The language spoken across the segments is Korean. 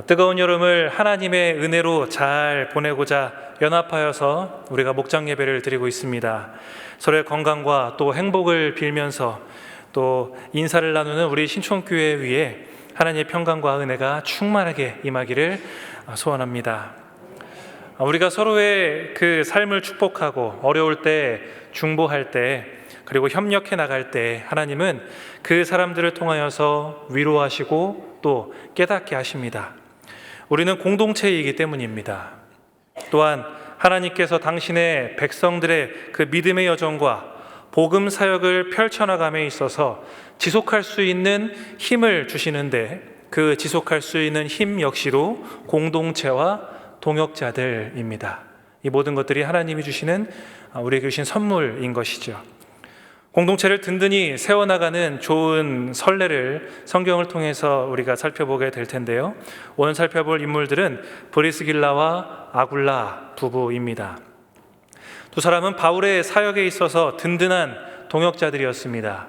뜨거운 여름을 하나님의 은혜로 잘 보내고자 연합하여서 우리가 목장 예배를 드리고 있습니다. 서로의 건강과 또 행복을 빌면서 또 인사를 나누는 우리 신촌교회 위에 하나님의 평강과 은혜가 충만하게 임하기를 소원합니다. 우리가 서로의 그 삶을 축복하고 어려울 때, 중보할 때, 그리고 협력해 나갈 때 하나님은 그 사람들을 통하여서 위로하시고 또 깨닫게 하십니다. 우리는 공동체이기 때문입니다. 또한 하나님께서 당신의 백성들의 그 믿음의 여정과 복음 사역을 펼쳐나감에 있어서 지속할 수 있는 힘을 주시는데, 그 지속할 수 있는 힘 역시도 공동체와 동역자들입니다. 이 모든 것들이 하나님이 주시는, 우리에게 주신 선물인 것이죠. 공동체를 든든히 세워나가는 좋은 선례를 성경을 통해서 우리가 살펴보게 될 텐데요, 오늘 살펴볼 인물들은 브리스길라와 아굴라 부부입니다. 두 사람은 바울의 사역에 있어서 든든한 동역자들이었습니다.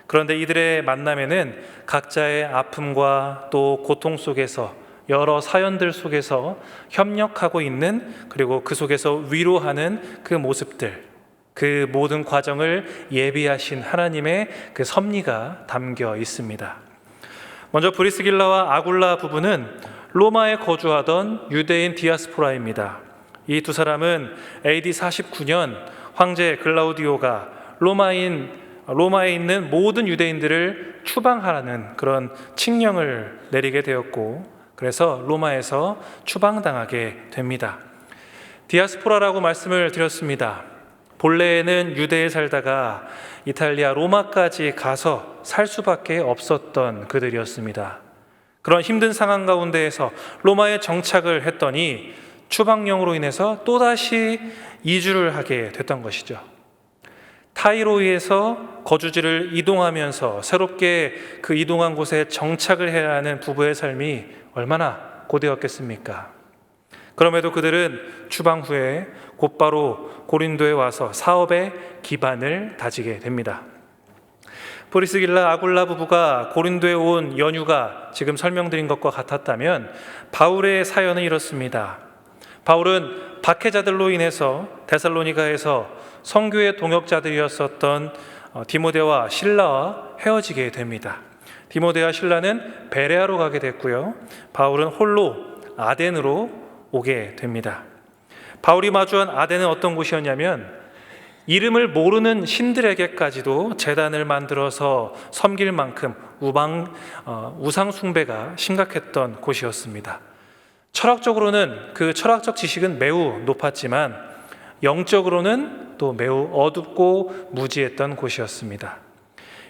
그런데 이들의 만남에는 각자의 아픔과 또 고통 속에서, 여러 사연들 속에서 협력하고 있는, 그리고 그 속에서 위로하는 그 모습들, 그 모든 과정을 예비하신 하나님의 그 섭리가 담겨 있습니다. 먼저 브리스길라와 아굴라 부부는 로마에 거주하던 유대인 디아스포라입니다. 이 두 사람은 AD 49년 황제 글라우디오가 로마에 있는 모든 유대인들을 추방하라는 그런 칙령을 내리게 되었고, 그래서 로마에서 추방당하게 됩니다. 디아스포라라고 말씀을 드렸습니다. 본래에는 유대에 살다가 이탈리아 로마까지 가서 살 수밖에 없었던 그들이었습니다. 그런 힘든 상황 가운데에서 로마에 정착을 했더니 추방령으로 인해서 또다시 이주를 하게 됐던 것이죠. 타이로이에서 거주지를 이동하면서 새롭게 그 이동한 곳에 정착을 해야 하는 부부의 삶이 얼마나 고되었겠습니까? 그럼에도 그들은 추방 후에 곧바로 고린도에 와서 사업의 기반을 다지게 됩니다. 브리스길라 아굴라 부부가 고린도에 온 연유가 지금 설명드린 것과 같았다면 바울의 사연은 이렇습니다. 바울은 박해자들로 인해서 데살로니가에서 선교의 동역자들이었었던 디모데와 실라와 헤어지게 됩니다. 디모데와 실라는 베레아로 가게 됐고요, 바울은 홀로 아덴으로 오게 됩니다. 바울이 마주한 아덴은 어떤 곳이었냐면 이름을 모르는 신들에게까지도 제단을 만들어서 섬길 만큼 우상 숭배가 심각했던 곳이었습니다. 철학적으로는 그 철학적 지식은 매우 높았지만 영적으로는 또 매우 어둡고 무지했던 곳이었습니다.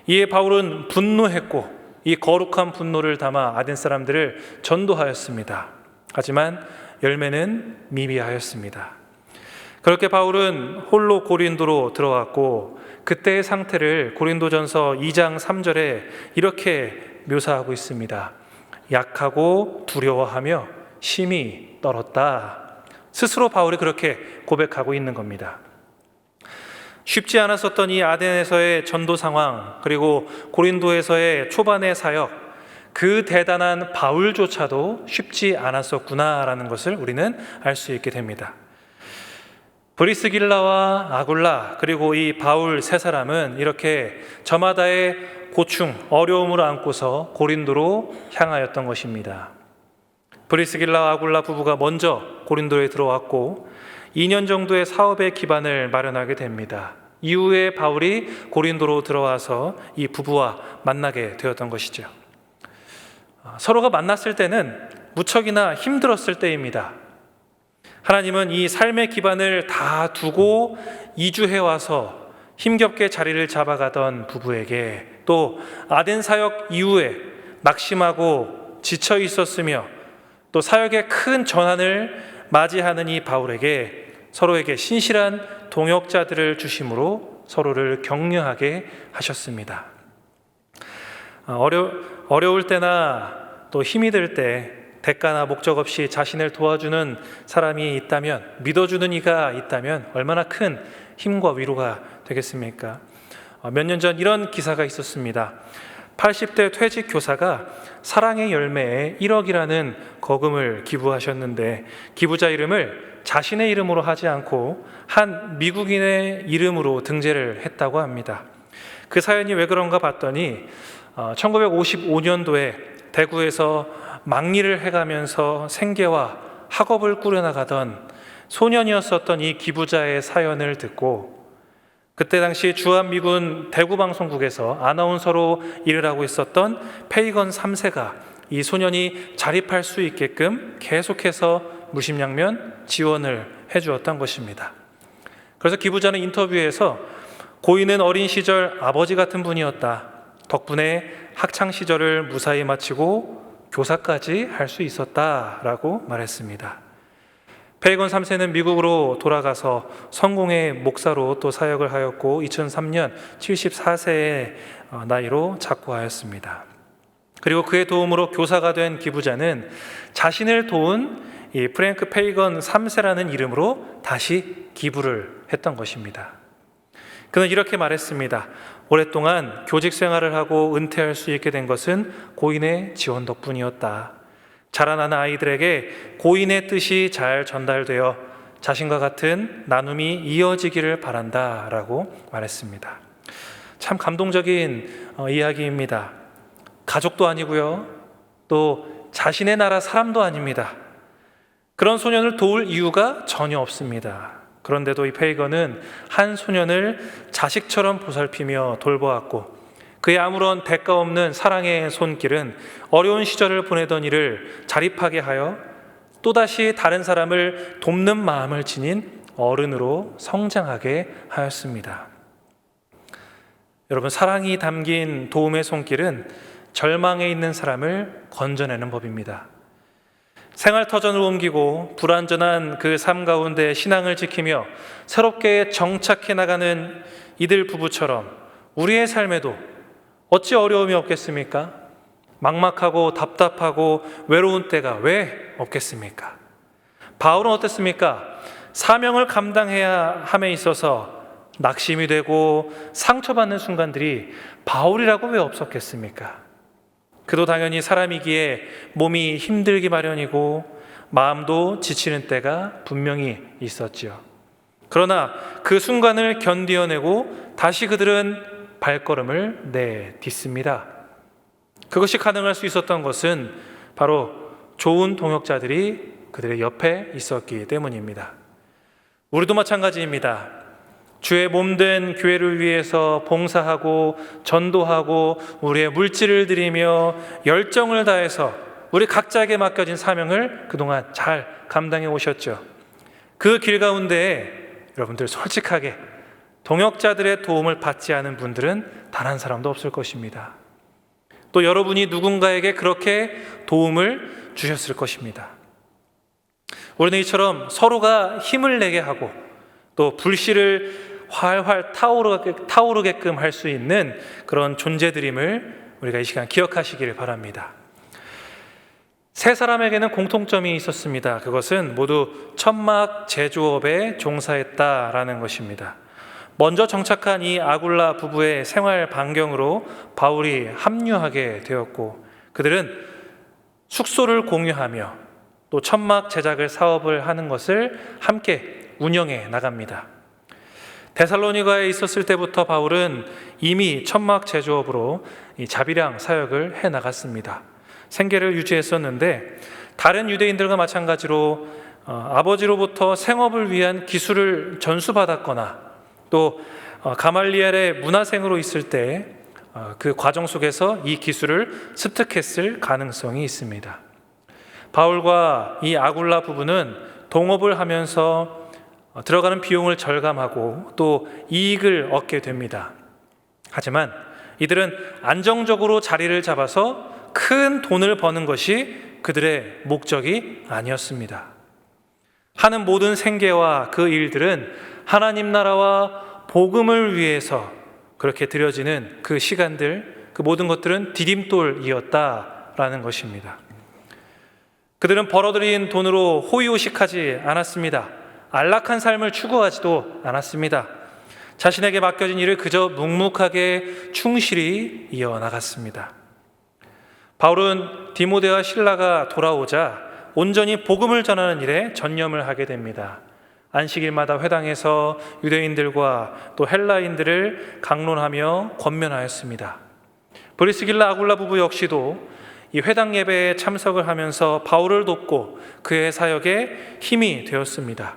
이에 바울은 분노했고 이 거룩한 분노를 담아 아덴 사람들을 전도하였습니다. 하지만 열매는 미비하였습니다. 그렇게 바울은 홀로 고린도로 들어갔고, 그때의 상태를 고린도전서 2장 3절에 이렇게 묘사하고 있습니다. 약하고 두려워하며 심히 떨었다. 스스로 바울이 그렇게 고백하고 있는 겁니다. 쉽지 않았었던 이 아덴에서의 전도 상황, 그리고 고린도에서의 초반의 사역, 그 대단한 바울조차도 쉽지 않았었구나라는 것을 우리는 알 수 있게 됩니다. 브리스길라와 아굴라 그리고 이 바울 세 사람은 이렇게 저마다의 고충, 어려움을 안고서 고린도로 향하였던 것입니다. 브리스길라와 아굴라 부부가 먼저 고린도에 들어왔고 2년 정도의 사업의 기반을 마련하게 됩니다. 이후에 바울이 고린도로 들어와서 이 부부와 만나게 되었던 것이죠. 서로가 만났을 때는 무척이나 힘들었을 때입니다. 하나님은 이 삶의 기반을 다 두고 이주해 와서 힘겹게 자리를 잡아가던 부부에게, 또 아덴 사역 이후에 낙심하고 지쳐 있었으며 또 사역의 큰 전환을 맞이하는 이 바울에게 서로에게 신실한 동역자들을 주심으로 서로를 격려하게 하셨습니다. 어려울 때나 또 힘이 들 때 대가나 목적 없이 자신을 도와주는 사람이 있다면, 믿어주는 이가 있다면 얼마나 큰 힘과 위로가 되겠습니까? 몇 년 전 이런 기사가 있었습니다. 80대 퇴직 교사가 사랑의 열매에 1억이라는 거금을 기부하셨는데 기부자 이름을 자신의 이름으로 하지 않고 한 미국인의 이름으로 등재를 했다고 합니다. 그 사연이 왜 그런가 봤더니 1955년도에 대구에서 막리를 해가면서 생계와 학업을 꾸려나가던 소년이었었던 이 기부자의 사연을 듣고 그때 당시 주한미군 대구방송국에서 아나운서로 일을 하고 있었던 페이건 3세가 이 소년이 자립할 수 있게끔 계속해서 무심양면 지원을 해주었던 것입니다. 그래서 기부자는 인터뷰에서 고인은 어린 시절 아버지 같은 분이었다. 덕분에 학창 시절을 무사히 마치고 교사까지 할 수 있었다라고 말했습니다. 페이건 3세는 미국으로 돌아가서 성공의 목사로 또 사역을 하였고 2003년 74세의 나이로 작고하였습니다. 그리고 그의 도움으로 교사가 된 기부자는 자신을 도운 이 프랭크 페이건 3세라는 이름으로 다시 기부를 했던 것입니다. 그는 이렇게 말했습니다. 오랫동안 교직 생활을 하고 은퇴할 수 있게 된 것은 고인의 지원 덕분이었다. 자라나는 아이들에게 고인의 뜻이 잘 전달되어 자신과 같은 나눔이 이어지기를 바란다 라고 말했습니다. 참 감동적인 이야기입니다. 가족도 아니고요, 또 자신의 나라 사람도 아닙니다. 그런 소년을 도울 이유가 전혀 없습니다. 그런데도 이 페이건은 한 소년을 자식처럼 보살피며 돌보았고 그의 아무런 대가 없는 사랑의 손길은 어려운 시절을 보내던 이를 자립하게 하여 또다시 다른 사람을 돕는 마음을 지닌 어른으로 성장하게 하였습니다. 여러분, 사랑이 담긴 도움의 손길은 절망에 있는 사람을 건져내는 법입니다. 생활터전을 옮기고 불완전한 그 삶 가운데 신앙을 지키며 새롭게 정착해 나가는 이들 부부처럼 우리의 삶에도 어찌 어려움이 없겠습니까? 막막하고 답답하고 외로운 때가 왜 없겠습니까? 바울은 어땠습니까? 사명을 감당해야 함에 있어서 낙심이 되고 상처받는 순간들이 바울이라고 왜 없었겠습니까? 그도 당연히 사람이기에 몸이 힘들기 마련이고 마음도 지치는 때가 분명히 있었지요. 그러나 그 순간을 견디어내고 다시 그들은 발걸음을 내딛습니다. 그것이 가능할 수 있었던 것은 바로 좋은 동역자들이 그들의 옆에 있었기 때문입니다. 우리도 마찬가지입니다. 주의 몸된 교회를 위해서 봉사하고 전도하고 우리의 물질을 드리며 열정을 다해서 우리 각자에게 맡겨진 사명을 그동안 잘 감당해 오셨죠. 그 길 가운데 여러분들 솔직하게 동역자들의 도움을 받지 않은 분들은 단 한 사람도 없을 것입니다. 또 여러분이 누군가에게 그렇게 도움을 주셨을 것입니다. 우리는 이처럼 서로가 힘을 내게 하고 또 불씨를 활활 타오르게끔 할 수 있는 그런 존재들임을 우리가 이 시간 기억하시기를 바랍니다. 세 사람에게는 공통점이 있었습니다. 그것은 모두 천막 제조업에 종사했다라는 것입니다. 먼저 정착한 이 아굴라 부부의 생활 반경으로 바울이 합류하게 되었고 그들은 숙소를 공유하며 또 천막 제작을 사업을 하는 것을 함께 운영해 나갑니다. 데살로니가에 있었을 때부터 바울은 이미 천막 제조업으로 이 자비랑 사역을 해 나갔습니다. 생계를 유지했었는데 다른 유대인들과 마찬가지로 아버지로부터 생업을 위한 기술을 전수받았거나 또 가말리엘의 문화생으로 있을 때 그 과정 속에서 이 기술을 습득했을 가능성이 있습니다. 바울과 이 아굴라 부부는 동업을 하면서 들어가는 비용을 절감하고 또 이익을 얻게 됩니다. 하지만 이들은 안정적으로 자리를 잡아서 큰 돈을 버는 것이 그들의 목적이 아니었습니다. 하는 모든 생계와 그 일들은 하나님 나라와 복음을 위해서 그렇게 드려지는 그 시간들, 그 모든 것들은 디딤돌이었다라는 것입니다. 그들은 벌어들인 돈으로 호의호식하지 않았습니다. 안락한 삶을 추구하지도 않았습니다. 자신에게 맡겨진 일을 그저 묵묵하게 충실히 이어나갔습니다. 바울은 디모데와 실라가 돌아오자 온전히 복음을 전하는 일에 전념을 하게 됩니다. 안식일마다 회당에서 유대인들과 또 헬라인들을 강론하며 권면하였습니다. 브리스길라 아굴라 부부 역시도 이 회당 예배에 참석을 하면서 바울을 돕고 그의 사역에 힘이 되었습니다.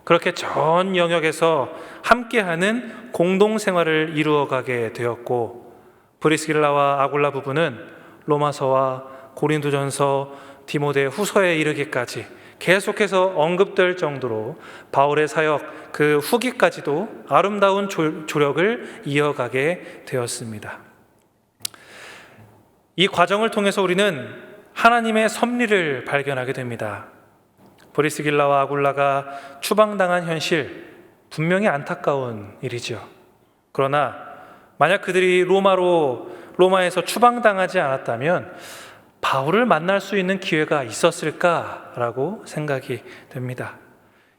그렇게 전 영역에서 함께하는 공동생활을 이루어가게 되었고, 브리스길라와 아굴라 부부는 로마서와 고린도전서, 디모데 후서에 이르기까지 계속해서 언급될 정도로 바울의 사역 그 후기까지도 아름다운 조력을 이어가게 되었습니다. 이 과정을 통해서 우리는 하나님의 섭리를 발견하게 됩니다. 브리스길라와 아굴라가 추방당한 현실, 분명히 안타까운 일이죠. 그러나 만약 그들이 로마에서 추방당하지 않았다면 바울을 만날 수 있는 기회가 있었을까라고 생각이 됩니다.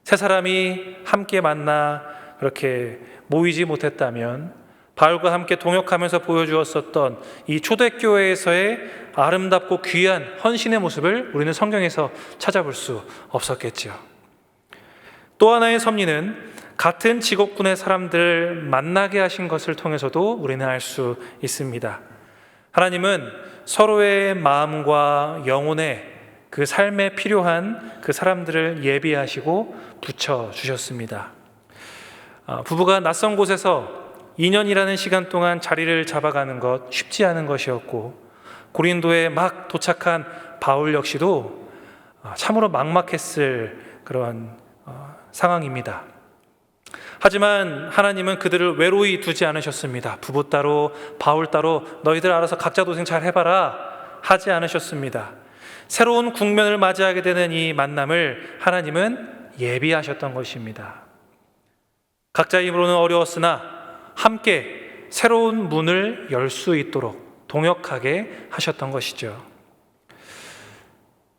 세 사람이 함께 만나 그렇게 모이지 못했다면 바울과 함께 동역하면서 보여주었었던 이 초대교회에서의 아름답고 귀한 헌신의 모습을 우리는 성경에서 찾아볼 수 없었겠죠. 또 하나의 섭리는 같은 직업군의 사람들을 만나게 하신 것을 통해서도 우리는 알 수 있습니다. 하나님은 서로의 마음과 영혼의 그 삶에 필요한 그 사람들을 예비하시고 붙여주셨습니다. 부부가 낯선 곳에서 2년이라는 시간 동안 자리를 잡아가는 것 쉽지 않은 것이었고, 고린도에 막 도착한 바울 역시도 참으로 막막했을 그런 상황입니다. 하지만 하나님은 그들을 외로이 두지 않으셨습니다. 부부 따로 바울 따로 너희들 알아서 각자 도생 잘 해봐라 하지 않으셨습니다. 새로운 국면을 맞이하게 되는 이 만남을 하나님은 예비하셨던 것입니다. 각자의 힘으로는 어려웠으나 함께 새로운 문을 열 수 있도록 동역하게 하셨던 것이죠.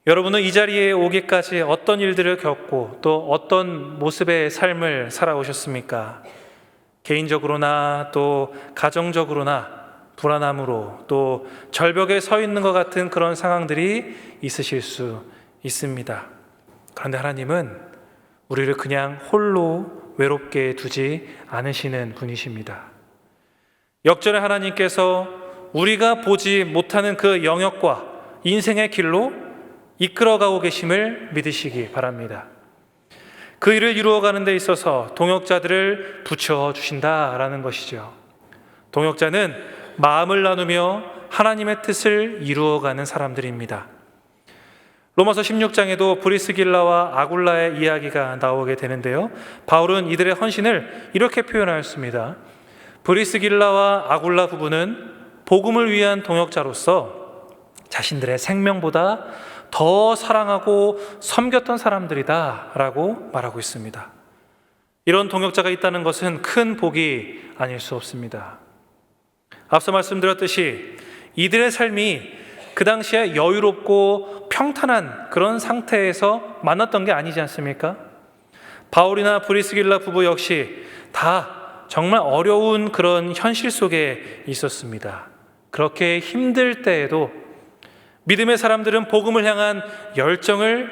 여러분은 이 자리에 오기까지 어떤 일들을 겪고 또 어떤 모습의 삶을 살아오셨습니까? 개인적으로나 또 가정적으로나 불안함으로 또 절벽에 서 있는 것 같은 그런 상황들이 있으실 수 있습니다. 그런데 하나님은 우리를 그냥 홀로 외롭게 두지 않으시는 분이십니다. 역전의 하나님께서 우리가 보지 못하는 그 영역과 인생의 길로 이끌어가고 계심을 믿으시기 바랍니다. 그 일을 이루어가는 데 있어서 동역자들을 붙여주신다라는 것이죠. 동역자는 마음을 나누며 하나님의 뜻을 이루어가는 사람들입니다. 로마서 16장에도 브리스길라와 아굴라의 이야기가 나오게 되는데요, 바울은 이들의 헌신을 이렇게 표현하였습니다. 브리스길라와 아굴라 부부는 복음을 위한 동역자로서 자신들의 생명보다 더 사랑하고 섬겼던 사람들이다 라고 말하고 있습니다. 이런 동역자가 있다는 것은 큰 복이 아닐 수 없습니다. 앞서 말씀드렸듯이 이들의 삶이 그 당시에 여유롭고 평탄한 그런 상태에서 만났던 게 아니지 않습니까? 바울이나 브리스길라 부부 역시 다 정말 어려운 그런 현실 속에 있었습니다. 그렇게 힘들 때에도 믿음의 사람들은 복음을 향한 열정을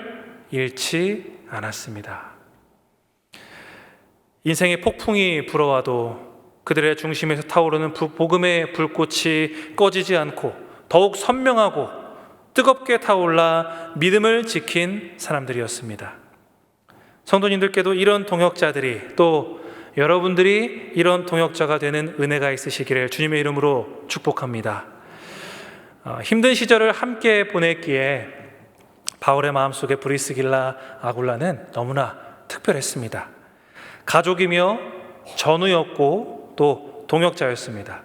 잃지 않았습니다. 인생의 폭풍이 불어와도 그들의 중심에서 타오르는 복음의 불꽃이 꺼지지 않고 더욱 선명하고 뜨겁게 타올라 믿음을 지킨 사람들이었습니다. 성도님들께도 이런 동역자들이, 또 여러분들이 이런 동역자가 되는 은혜가 있으시기를 주님의 이름으로 축복합니다. 힘든 시절을 함께 보냈기에 바울의 마음속에 브리스길라 아굴라는 너무나 특별했습니다. 가족이며 전우였고 또 동역자였습니다.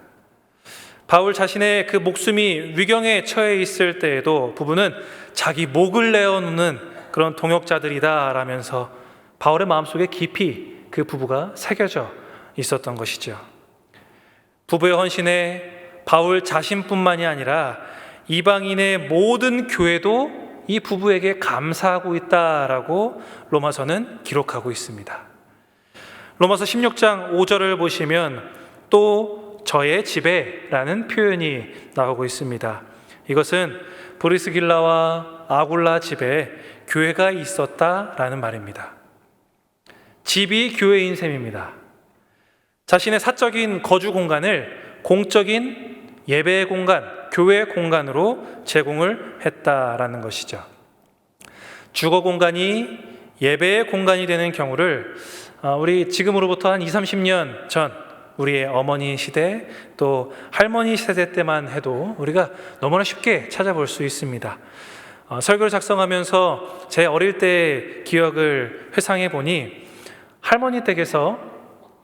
바울 자신의 그 목숨이 위경에 처해 있을 때에도 부부는 자기 목을 내어놓는 그런 동역자들이다 라면서 바울의 마음속에 깊이 그 부부가 새겨져 있었던 것이죠. 부부의 헌신에 바울 자신뿐만이 아니라 이방인의 모든 교회도 이 부부에게 감사하고 있다라고 로마서는 기록하고 있습니다. 로마서 16장 5절을 보시면 또 저의 집에라는 표현이 나오고 있습니다. 이것은 브리스길라와 아굴라 집에 교회가 있었다라는 말입니다. 집이 교회인 셈입니다. 자신의 사적인 거주 공간을 공적인 예배 공간, 교회 공간으로 제공을 했다라는 것이죠. 주거 공간이 예배의 공간이 되는 경우를 우리 지금으로부터 한 20, 30년 전 우리의 어머니 시대 또 할머니 세대 때만 해도 우리가 너무나 쉽게 찾아볼 수 있습니다. 설교를 작성하면서 제 어릴 때 기억을 회상해 보니 할머니 댁에서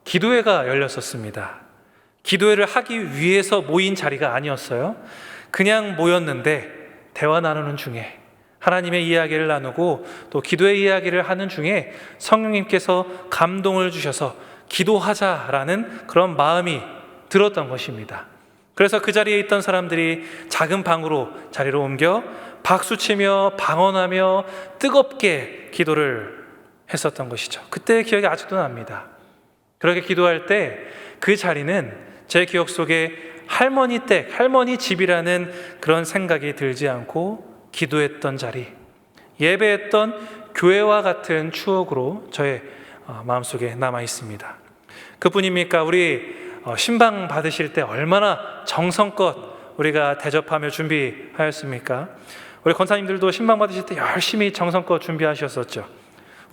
기도회가 열렸었습니다. 기도회를 하기 위해서 모인 자리가 아니었어요. 그냥 모였는데 대화 나누는 중에 하나님의 이야기를 나누고 또 기도의 이야기를 하는 중에 성령님께서 감동을 주셔서 기도하자라는 그런 마음이 들었던 것입니다. 그래서 그 자리에 있던 사람들이 작은 방으로 자리로 옮겨 박수치며 방언하며 뜨겁게 기도를 했었던 것이죠. 그때의 기억이 아직도 납니다. 그렇게 기도할 때 그 자리는 제 기억 속에 할머니 댁, 할머니 집이라는 그런 생각이 들지 않고 기도했던 자리, 예배했던 교회와 같은 추억으로 저의 마음속에 남아 있습니다. 그뿐입니까? 우리 신방 받으실 때 얼마나 정성껏 우리가 대접하며 준비하였습니까? 우리 권사님들도 신방 받으실 때 열심히 정성껏 준비하셨었죠.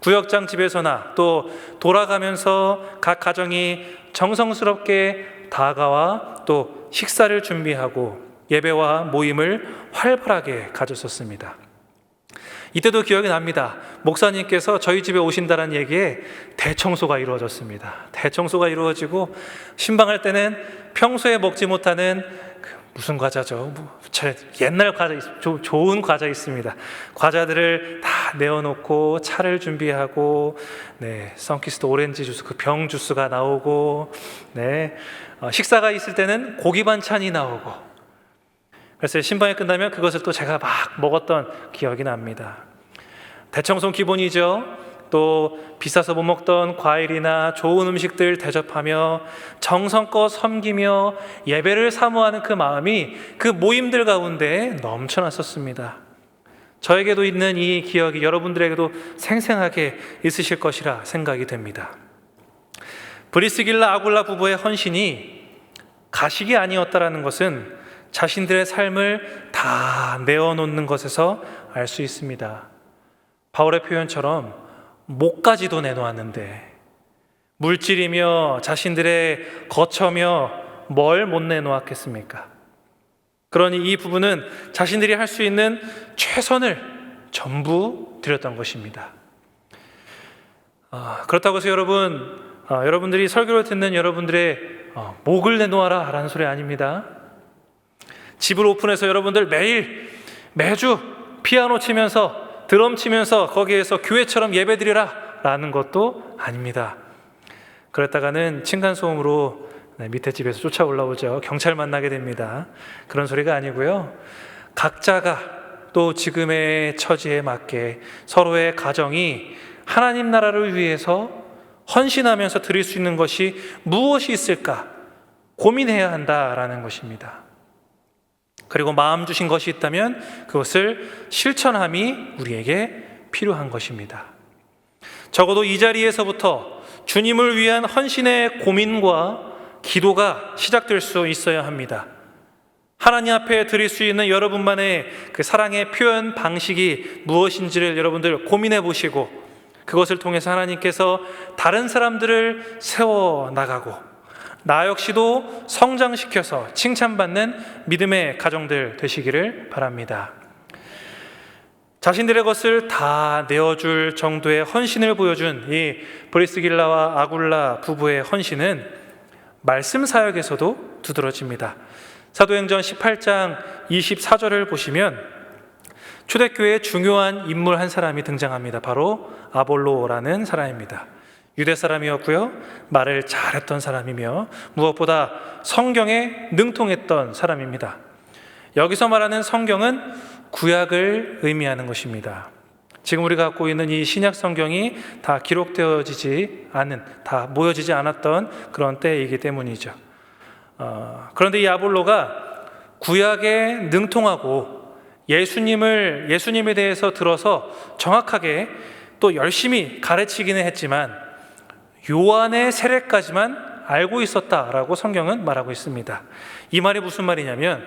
구역장 집에서나 또 돌아가면서 각 가정이 정성스럽게 다가와 또 식사를 준비하고 예배와 모임을 활발하게 가졌었습니다. 이때도 기억이 납니다. 목사님께서 저희 집에 오신다는 얘기에 대청소가 이루어졌습니다. 대청소가 이루어지고 신방할 때는 평소에 먹지 못하는 무슨 과자죠? 옛날 과자, 좋은 과자 있습니다. 과자들을 다 내어놓고 차를 준비하고, 선키스트 오렌지 주스, 그 병 주스가 나오고, 식사가 있을 때는 고기 반찬이 나오고, 그래서 신방이 끝나면 그것을 또 제가 막 먹었던 기억이 납니다. 대청소는 기본이죠. 또 비싸서 못 먹던 과일이나 좋은 음식들 대접하며 정성껏 섬기며 예배를 사모하는 그 마음이 그 모임들 가운데 넘쳐났었습니다. 저에게도 있는 이 기억이 여러분들에게도 생생하게 있으실 것이라 생각이 됩니다. 브리스길라 아굴라 부부의 헌신이 가식이 아니었다라는 것은 자신들의 삶을 다 내어놓는 것에서 알 수 있습니다. 바울의 표현처럼 목까지도 내놓았는데 물질이며 자신들의 거처며 뭘 못 내놓았겠습니까? 그러니 이 부부는 자신들이 할 수 있는 최선을 전부 드렸던 것입니다. 그렇다고 해서 여러분들이 설교를 듣는 여러분들의 목을 내놓아라 라는 소리 아닙니다. 집을 오픈해서 여러분들 매주 피아노 치면서 드럼 치면서 거기에서 교회처럼 예배드리라 라는 것도 아닙니다. 그랬다가는 층간소음으로 밑에 집에서 쫓아 올라오죠. 경찰 만나게 됩니다. 그런 소리가 아니고요. 각자가 또 지금의 처지에 맞게 서로의 가정이 하나님 나라를 위해서 헌신하면서 드릴 수 있는 것이 무엇이 있을까 고민해야 한다라는 것입니다. 그리고 마음 주신 것이 있다면 그것을 실천함이 우리에게 필요한 것입니다. 적어도 이 자리에서부터 주님을 위한 헌신의 고민과 기도가 시작될 수 있어야 합니다. 하나님 앞에 드릴 수 있는 여러분만의 그 사랑의 표현 방식이 무엇인지를 여러분들 고민해 보시고 그것을 통해서 하나님께서 다른 사람들을 세워나가고 나 역시도 성장시켜서 칭찬받는 믿음의 가정들 되시기를 바랍니다. 자신들의 것을 다 내어줄 정도의 헌신을 보여준 이 브리스길라와 아굴라 부부의 헌신은 말씀 사역에서도 두드러집니다. 사도행전 18장 24절을 보시면 초대교회의 중요한 인물 한 사람이 등장합니다. 바로 아볼로라는 사람입니다. 유대 사람이었고요. 말을 잘했던 사람이며 무엇보다 성경에 능통했던 사람입니다. 여기서 말하는 성경은 구약을 의미하는 것입니다. 지금 우리가 갖고 있는 이 신약 성경이 다 기록되어지지 않은, 다 모여지지 않았던 그런 때이기 때문이죠. 그런데 이 아볼로가 구약에 능통하고 예수님에 대해서 들어서 정확하게 또 열심히 가르치기는 했지만 요한의 세례까지만 알고 있었다라고 성경은 말하고 있습니다. 이 말이 무슨 말이냐면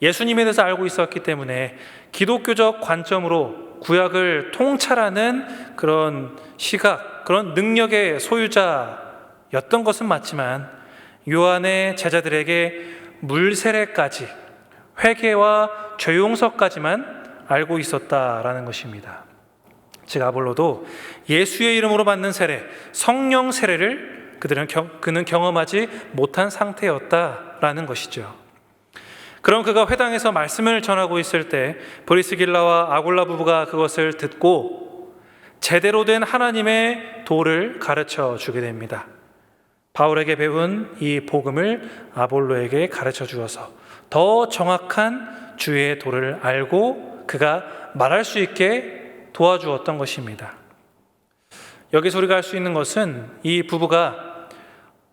예수님에 대해서 알고 있었기 때문에 기독교적 관점으로 구약을 통찰하는 그런 시각, 그런 능력의 소유자였던 것은 맞지만 요한의 제자들에게 물세례까지, 회개와 죄용서까지만 알고 있었다라는 것입니다. 즉 아볼로도 예수의 이름으로 받는 세례, 성령 세례를 그는 경험하지 못한 상태였다라는 것이죠. 그럼 그가 회당에서 말씀을 전하고 있을 때 브리스길라와 아굴라 부부가 그것을 듣고 제대로 된 하나님의 도를 가르쳐 주게 됩니다. 바울에게 배운 이 복음을 아볼로에게 가르쳐 주어서 더 정확한 주의 도를 알고 그가 말할 수 있게 도와주었던 것입니다. 여기서 우리가 알 수 있는 것은 이 부부가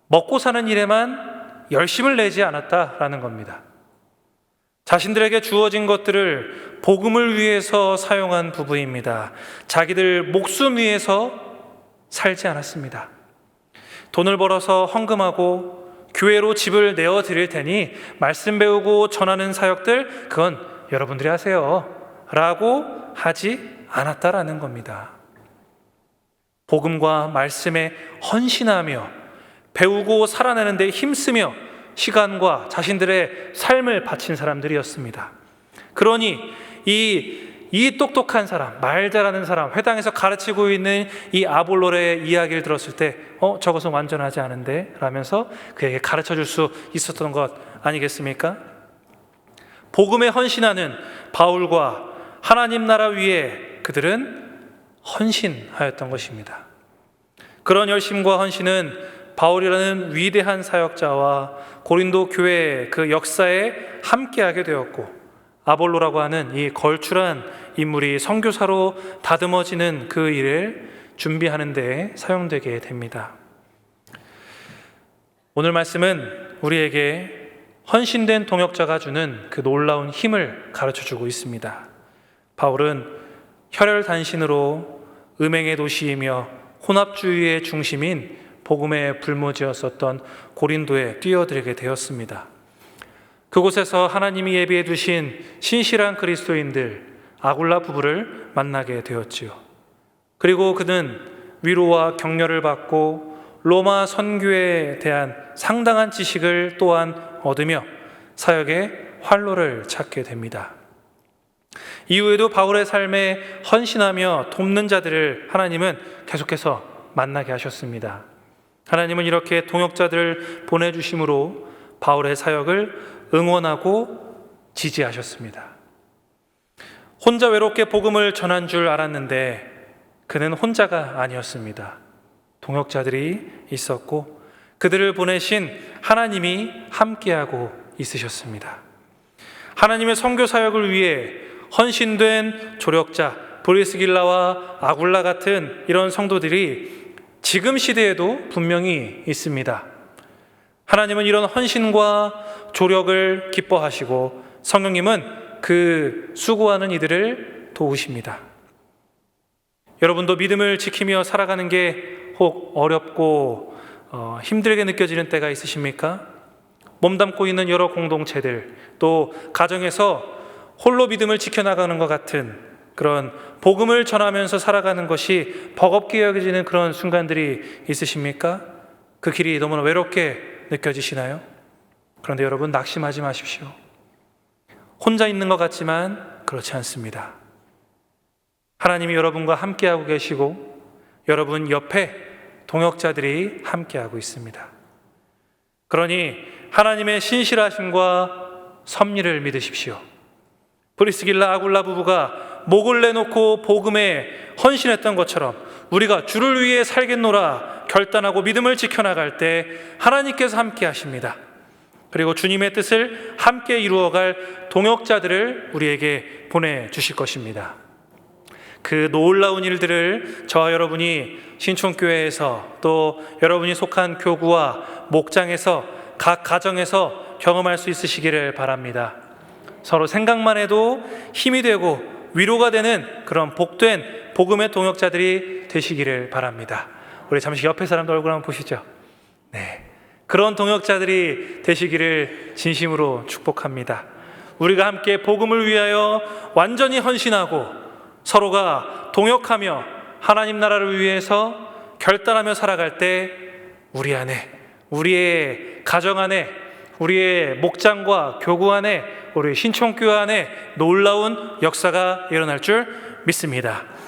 먹고 사는 일에만 열심을 내지 않았다라는 겁니다. 자신들에게 주어진 것들을 복음을 위해서 사용한 부부입니다. 자기들 목숨 위해서 살지 않았습니다. 돈을 벌어서 헌금하고 교회로 집을 내어드릴 테니 말씀 배우고 전하는 사역들 그건 여러분들이 하세요 라고 하지 않았다라는 겁니다. 복음과 말씀에 헌신하며 배우고 살아내는 데 힘쓰며 시간과 자신들의 삶을 바친 사람들이었습니다. 그러니 이 똑똑한 사람, 말 잘하는 사람, 회당에서 가르치고 있는 이 아볼로의 이야기를 들었을 때 저것은 완전하지 않은데 라면서 그에게 가르쳐 줄 수 있었던 것 아니겠습니까? 복음에 헌신하는 바울과 하나님 나라 위에 그들은 헌신하였던 것입니다. 그런 열심과 헌신은 바울이라는 위대한 사역자와 고린도 교회의 그 역사에 함께하게 되었고 아볼로라고 하는 이 걸출한 인물이 선교사로 다듬어지는 그 일을 준비하는 데 사용되게 됩니다. 오늘 말씀은 우리에게 헌신된 동역자가 주는 그 놀라운 힘을 가르쳐주고 있습니다. 바울은 혈혈단신으로 음행의 도시이며 혼합주의의 중심인 복음의 불모지였었던 고린도에 뛰어들게 되었습니다. 그곳에서 하나님이 예비해 두신 신실한 그리스도인들 아굴라 부부를 만나게 되었지요. 그리고 그는 위로와 격려를 받고 로마 선교에 대한 상당한 지식을 또한 얻으며 사역의 활로를 찾게 됩니다. 이후에도 바울의 삶에 헌신하며 돕는 자들을 하나님은 계속해서 만나게 하셨습니다. 하나님은 이렇게 동역자들을 보내주심으로 바울의 사역을 응원하고 지지하셨습니다. 혼자 외롭게 복음을 전한 줄 알았는데 그는 혼자가 아니었습니다. 동역자들이 있었고 그들을 보내신 하나님이 함께하고 있으셨습니다. 하나님의 선교 사역을 위해 헌신된 조력자 브리스길라와 아굴라 같은 이런 성도들이 지금 시대에도 분명히 있습니다. 하나님은 이런 헌신과 조력을 기뻐하시고 성령님은 그 수고하는 이들을 도우십니다. 여러분도 믿음을 지키며 살아가는 게 혹 어렵고 힘들게 느껴지는 때가 있으십니까? 몸담고 있는 여러 공동체들, 또 가정에서 홀로 믿음을 지켜나가는 것 같은 그런 복음을 전하면서 살아가는 것이 버겁게 여겨지는 그런 순간들이 있으십니까? 그 길이 너무나 외롭게 느껴지시나요? 그런데 여러분 낙심하지 마십시오. 혼자 있는 것 같지만 그렇지 않습니다. 하나님이 여러분과 함께하고 계시고 여러분 옆에 동역자들이 함께하고 있습니다. 그러니 하나님의 신실하심과 섭리를 믿으십시오. 브리스길라 아굴라 부부가 목을 내놓고 복음에 헌신했던 것처럼 우리가 주를 위해 살겠노라 결단하고 믿음을 지켜나갈 때 하나님께서 함께 하십니다. 그리고 주님의 뜻을 함께 이루어갈 동역자들을 우리에게 보내주실 것입니다. 그 놀라운 일들을 저와 여러분이 신촌교회에서 또 여러분이 속한 교구와 목장에서 각 가정에서 경험할 수 있으시기를 바랍니다. 서로 생각만 해도 힘이 되고 위로가 되는 그런 복된 복음의 동역자들이 되시기를 바랍니다. 우리 잠시 옆에 사람들 얼굴 한번 보시죠. 네, 그런 동역자들이 되시기를 진심으로 축복합니다. 우리가 함께 복음을 위하여 완전히 헌신하고 서로가 동역하며 하나님 나라를 위해서 결단하며 살아갈 때 우리 안에, 우리의 가정 안에, 우리의 목장과 교구 안에, 우리 신촌교회 안에 놀라운 역사가 일어날 줄 믿습니다.